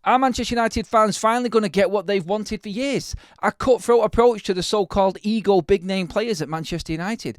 Are Manchester United fans finally going to get what they've wanted for years? A cutthroat approach to the so-called ego big-name players at Manchester United.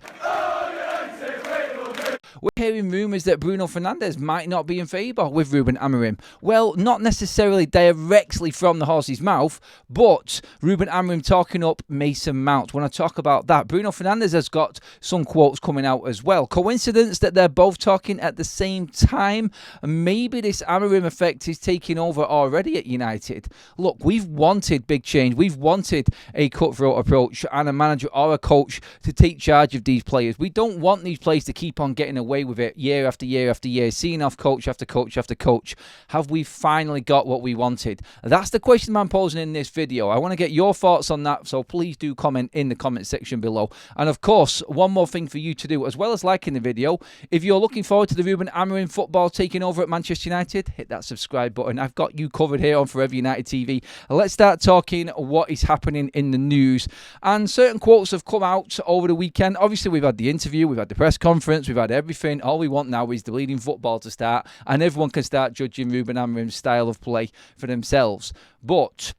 We're hearing rumours that Bruno Fernandes might not be in favour with Ruben Amorim. Well, not necessarily directly from the horse's mouth, but Ruben Amorim talking up Mason Mount. When I talk about that, Bruno Fernandes has got some quotes coming out as well. Coincidence that they're both talking at the same time? Maybe this Amorim effect is taking over already at United. Look, we've wanted big change. We've wanted a cutthroat approach and a manager or a coach to take charge of these players. We don't want these players to keep on getting away with it year after year after year, seeing off coach after coach after coach. Have we finally got what we wanted? That's the question I'm posing in this video. I want to get your thoughts on that, so please do comment in the comment section below. And of course, one more thing for you to do, as well as liking the video, if you're looking forward to the Ruben Amorim football taking over at Manchester United, hit that subscribe button. I've got you covered here on Forever United TV. Let's start talking what is happening in the news. And certain quotes have come out over the weekend. Obviously, we've had the interview, we've had the press conference, we've had everything. All we want now is the bleeding football to start, and everyone can start judging Ruben Amorim's style of play for themselves. But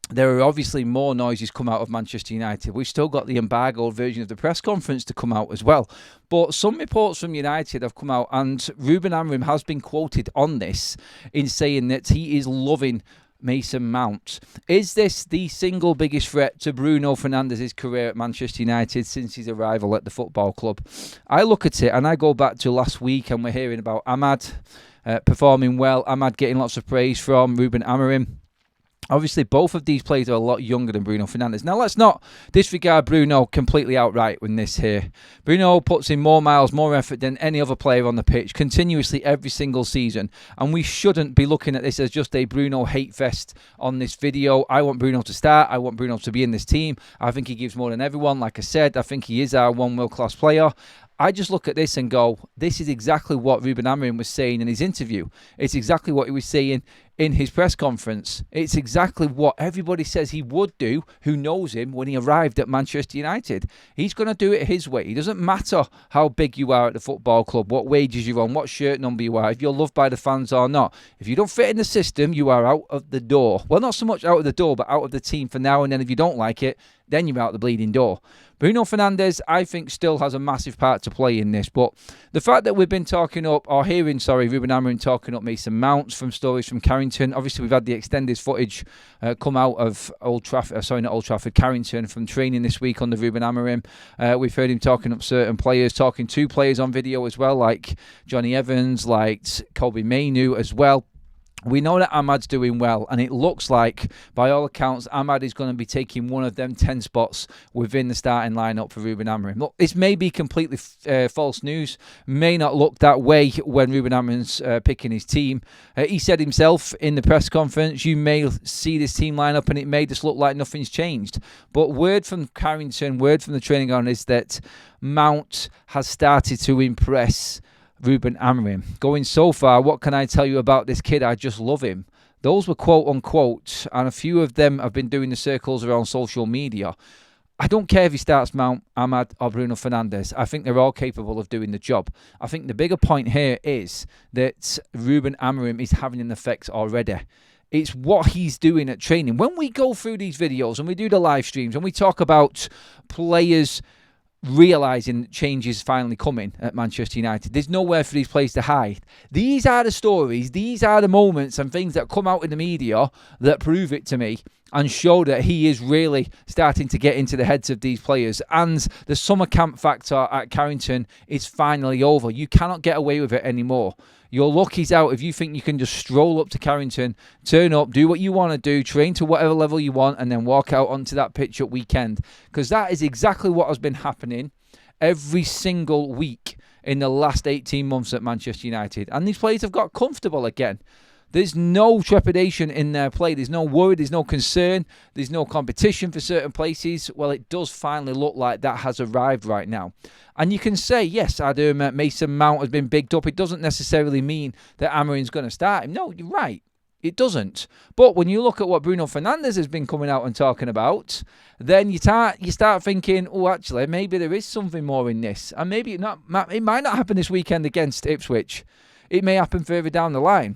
there are obviously more noises come out of Manchester United. We've still got the embargoed version of the press conference to come out as well. But some reports from United have come out, and Ruben Amorim has been quoted on this in saying that he is loving Mason Mount. Is this the single biggest threat to Bruno Fernandes' career at Manchester United since his arrival at the football club? I look at it and I go back to last week, and we're hearing about Ahmad performing well. Ahmad getting lots of praise from Ruben Amorim. Obviously, both of these players are a lot younger than Bruno Fernandes. Now, let's not disregard Bruno completely outright in this here. Bruno puts in more miles, more effort than any other player on the pitch, continuously every single season. And we shouldn't be looking at this as just a Bruno hate fest on this video. I want Bruno to start. I want Bruno to be in this team. I think he gives more than everyone. Like I said, I think he is our one world-class player. I just look at this and go, this is exactly what Ruben Amorim was saying in his interview. It's exactly what he was saying in his press conference. It's exactly what everybody says he would do who knows him when he arrived at Manchester United. He's going to do it his way. It doesn't matter how big you are at the football club, what wages you're on, what shirt number you are, if you're loved by the fans or not. If you don't fit in the system, you are out of the door. Well, not so much out of the door, but out of the team for now. And then if you don't like it, then you're out the bleeding door. Bruno Fernandes, I think, still has a massive part to play in this. But the fact that we've been talking up, or hearing, Ruben Amorim talking up Mason Mount from stories from Carrington. Obviously, we've had the extended footage come out of Carrington from training this week under Ruben Amorim. We've heard him talking up certain players, talking to players on video as well, like Johnny Evans, like Kobe Mainu as well. We know that Ahmad's doing well, and it looks like, by all accounts, Ahmad is going to be taking one of them 10 spots within the starting lineup for Ruben Amorim. Look, this may be completely false news, may not look that way when Ruben Amorim's picking his team. He said himself in the press conference, you may see this team lineup and it may just look like nothing's changed. But word from Carrington, word from the training ground is that Mount has started to impress Ruben Amorim. Going so far, what can I tell you about this kid? I just love him. Those were quote unquote, and a few of them have been doing the circles around social media. I don't care if he starts Mount, Ahmad or Bruno Fernandes. I think they're all capable of doing the job. I think the bigger point here is that Ruben Amorim is having an effect already. It's what he's doing at training. When we go through these videos and we do the live streams and we talk about players realising change is finally coming at Manchester United, there's nowhere for these players to hide. These are the stories, these are the moments and things that come out in the media that prove it to me and show that he is really starting to get into the heads of these players. And the summer camp factor at Carrington is finally over. You cannot get away with it anymore. Your luck is out if you think you can just stroll up to Carrington, turn up, do what you want to do, train to whatever level you want, and then walk out onto that pitch at weekend. Because that is exactly what has been happening every single week in the last 18 months at Manchester United. And these players have got comfortable again. There's no trepidation in their play. There's no worry. There's no concern. There's no competition for certain places. Well, it does finally look like that has arrived right now. And you can say, yes, Adam, Mason Mount has been bigged up. It doesn't necessarily mean that Amorim's going to start him. No, you're right. It doesn't. But when you look at what Bruno Fernandes has been coming out and talking about, then you start thinking, oh, actually, maybe there is something more in this. And maybe it might not happen this weekend against Ipswich. It may happen further down the line.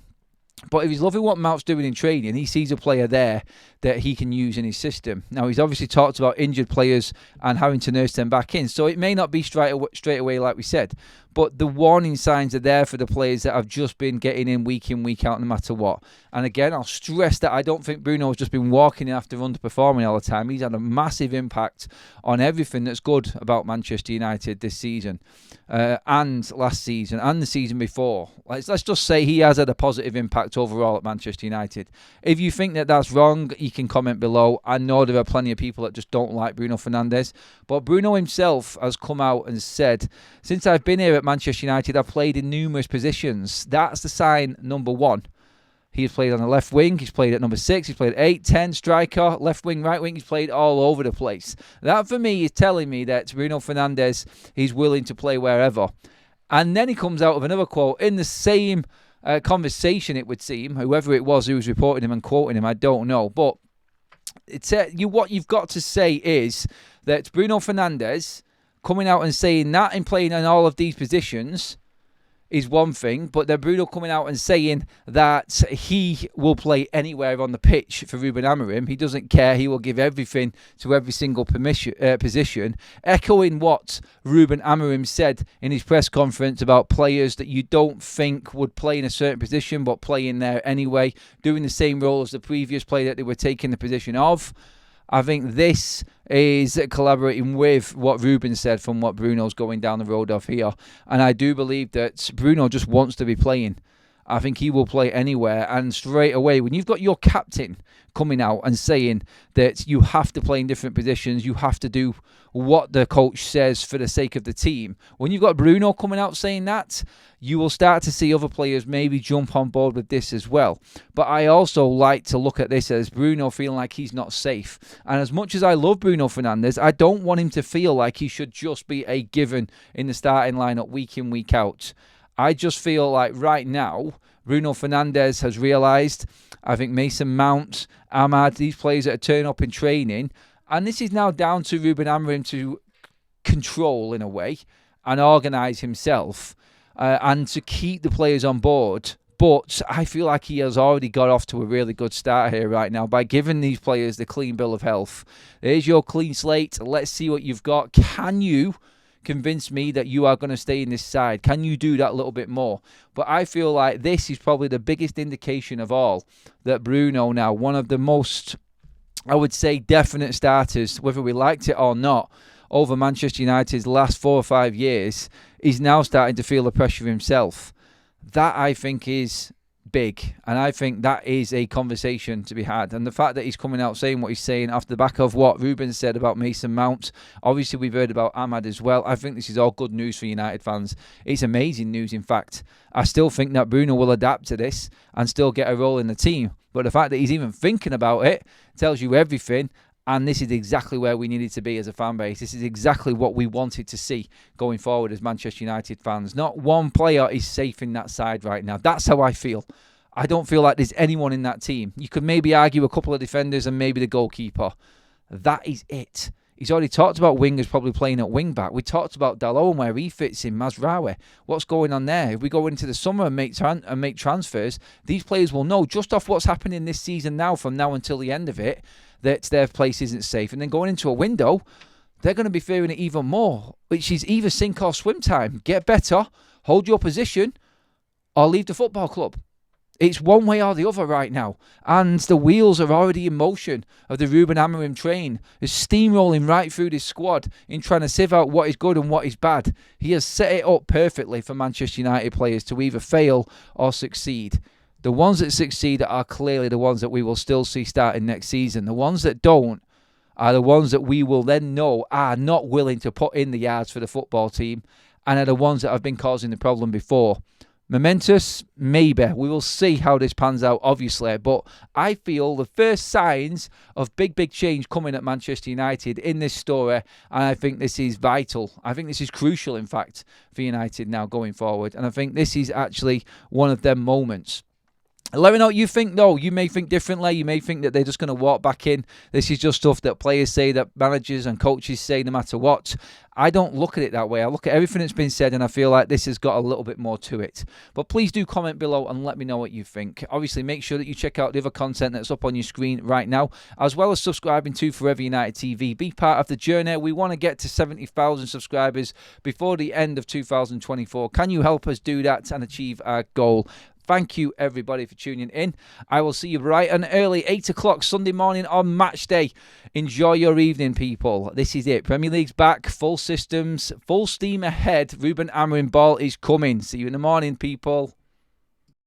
But if he's loving what Mount's doing in training, he sees a player there that he can use in his system. Now, he's obviously talked about injured players and having to nurse them back in. So it may not be straight away, like we said. But the warning signs are there for the players that have just been getting in, week out, no matter what. And again, I'll stress that I don't think Bruno has just been walking in after underperforming all the time. He's had a massive impact on everything that's good about Manchester United this season, and last season, and the season before. Let's just say he has had a positive impact overall at Manchester United. If you think that that's wrong, you can comment below. I know there are plenty of people that just don't like Bruno Fernandes. But Bruno himself has come out and said, since I've been here at Manchester United, I've played in numerous positions. That's the sign number one. He's played on the left wing, he's played at number 6, he's played 8, 10, striker, left wing, right wing, he's played all over the place. That for me is telling me that Bruno Fernandes, he's willing to play wherever. And then he comes out with another quote in the same conversation, it would seem. Whoever it was who was reporting him and quoting him, I don't know. But it's what you've got to say is that Bruno Fernandes coming out and saying that and playing in all of these positions is one thing, but then Bruno coming out and saying that he will play anywhere on the pitch for Ruben Amorim. He doesn't care. He will give everything to every single position, echoing what Ruben Amorim said in his press conference about players that you don't think would play in a certain position but play in there anyway, doing the same role as the previous player that they were taking the position of. I think this is collaborating with what Ruben said from what Bruno's going down the road of here. And I do believe that Bruno just wants to be playing. I think he will play anywhere. And straight away, when you've got your captain coming out and saying that you have to play in different positions, you have to do what the coach says for the sake of the team. When you've got Bruno coming out saying that, you will start to see other players maybe jump on board with this as well. But I also like to look at this as Bruno feeling like he's not safe. And as much as I love Bruno Fernandes, I don't want him to feel like he should just be a given in the starting lineup week in, week out. I just feel like right now, Bruno Fernandes has realised, I think Mason Mount, Ahmad, these players that are turning up in training, and this is now down to Ruben Amorim to control in a way and organise himself and to keep the players on board. But I feel like he has already got off to a really good start here right now by giving these players the clean bill of health. There's your clean slate. Let's see what you've got. Can you convince me that you are going to stay in this side? Can you do that a little bit more? But I feel like this is probably the biggest indication of all that Bruno now, one of the most, I would say, definite starters, whether we liked it or not, over Manchester United's last 4 or 5 years, is now starting to feel the pressure himself. That, I think, is big, and I think that is a conversation to be had. And the fact that he's coming out saying what he's saying after the back of what Ruben said about Mason Mount, obviously we've heard about Ahmad as well. I think this is all good news for United fans. It's amazing news, in fact. I still think that Bruno will adapt to this and still get a role in the team, but the fact that he's even thinking about it tells you everything. And this is exactly where we needed to be as a fan base. This is exactly what we wanted to see going forward as Manchester United fans. Not one player is safe in that side right now. That's how I feel. I don't feel like there's anyone in that team. You could maybe argue a couple of defenders and maybe the goalkeeper. That is it. He's already talked about wingers probably playing at wing back. We talked about Dalot and where he fits in, Mazraoui. What's going on there? If we go into the summer and make transfers, these players will know just off what's happening this season now, from now until the end of it, that their place isn't safe. And then going into a window, they're going to be fearing it even more, which is either sink or swim time. Get better, hold your position, or leave the football club. It's one way or the other right now. And the wheels are already in motion of the Ruben Amorim train. It's steamrolling right through this squad in trying to sieve out what is good and what is bad. He has set it up perfectly for Manchester United players to either fail or succeed. The ones that succeed are clearly the ones that we will still see starting next season. The ones that don't are the ones that we will then know are not willing to put in the yards for the football team and are the ones that have been causing the problem before. Momentous? Maybe. We will see how this pans out, obviously. But I feel the first signs of big change coming at Manchester United in this story. And I think this is vital. I think this is crucial, in fact, for United now going forward. And I think this is actually one of them moments. Let me know what you think, though. You may think differently. You may think that they're just going to walk back in. This is just stuff that players say, that managers and coaches say, no matter what. I don't look at it that way. I look at everything that's been said, and I feel like this has got a little bit more to it. But please do comment below and let me know what you think. Obviously, make sure that you check out the other content that's up on your screen right now, as well as subscribing to Forever United TV. Be part of the journey. We want to get to 70,000 subscribers before the end of 2024. Can you help us do that and achieve our goal? Thank you, everybody, for tuning in. I will see you bright and early, 8 o'clock Sunday morning on match day. Enjoy your evening, people. This is it. Premier League's back, full systems, full steam ahead. Ruben Amorim ball is coming. See you in the morning, people.